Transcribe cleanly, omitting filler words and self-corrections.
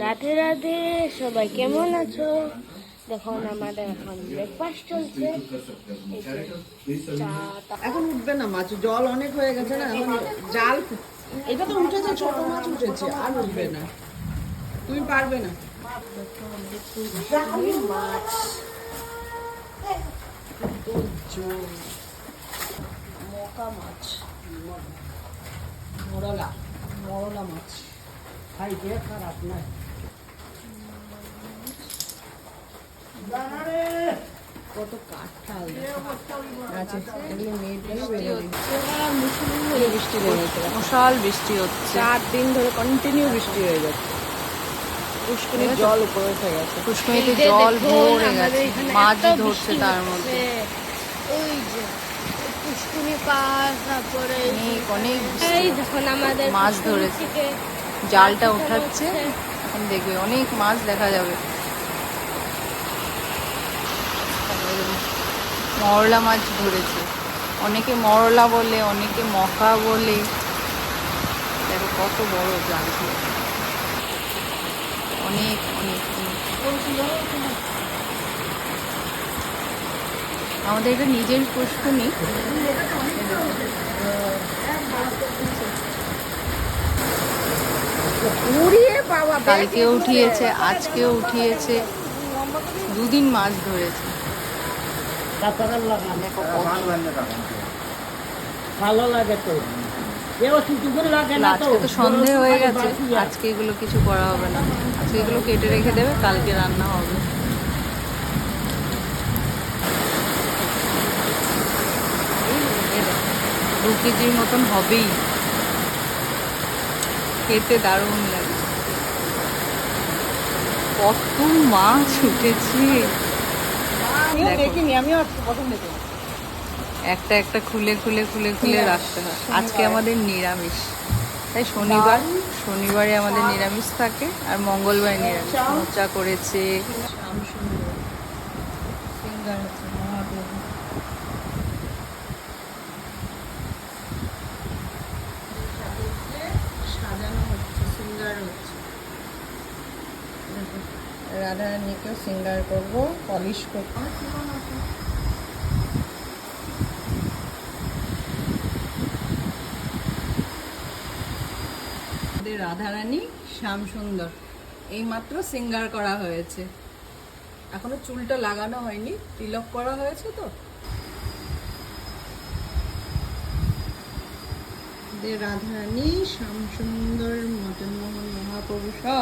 রাধে রাধে, সবাই কেমন আছো? দেখুন আমাদের এখন ব্রেকফাস্ট চলছে। এখন উঠবে না মাছ, জল অনেক হয়ে গেছে না, এখন জাল এটা তো উঠেছে, ছোট মাছ উঠেছে, আর উঠবে না, তুমি পারবে না। মাছ মোকা মাছ, মরলা মরলা মাছ খাইতে খারাপ নয়। কত কাঁঠাল আছে, এগুলো মেয়েদের বৃষ্টি নেমেছে, বিশাল বৃষ্টি হচ্ছে, 4 দিন ধরে কন্টিনিউ বৃষ্টি হয়ে যাচ্ছে। পুষ্করিণীর জল উপরে উঠে গেছে, পুষ্করিণীতে জল ভরে গেছে, মাছ ধরছে তার মধ্যে। ওই যে পুষ্কুনি পাস, তারপরে অনেক এই দেখুন আমাদের মাছ পুষ্কুনি ধরেছে, থেকে জালটা উঠাচ্ছে, এখন দেখবে অনেক মাছ দেখা যাবে। মরলা মাছ ধরেছে, অনেকে মরলা বলে, অনেকে মকা বলে। দেখো কত বড় জাল, অনেক অনেক অনেক। আমাদের এটা নিজের পুষ্করিণী, কালকেও উঠিয়েছে, আজকেও উঠিয়েছে, 2 দিন মাছ ধরেছে। ভালো লাগে তো, আজকে তো সন্ধে হয়ে গেছে, আজকে এগুলো কিছু করা হবে না, আজকে এগুলো কেটে রেখে দেবে, কালকে রান্না হবে। এই 2 কেজির মতন হবেই, খেতে দারুণ লাগে। কত মাছ উঠেছে, দেখিনি আমিও প্রথম দেখি। একটা একটা খুলে খুলে খুলে খুলে রাখতে হয়। আজকে আমাদের নিরামিষ, তাই শনিবারে আমাদের নিরামিষ থাকে, আর মঙ্গলবারে নিরামিষ। মোচা করেছে, সিঙ্গার হচ্ছে, মহাদেব। সাজানো হচ্ছে, সিঙ্গার হচ্ছে। রাধারানীকেও সিঙ্গার করবো, পলিশ করবো। রাধারানী শ্যামসুন্দর এইমাত্র সিঙ্গার করা হয়েছে, এখনো চুলটা লাগানো হয়নি, তিলক করা হয়েছে তো। রাধারানী শ্যামসুন্দর, মদন মোহন মহাপ্রভু সব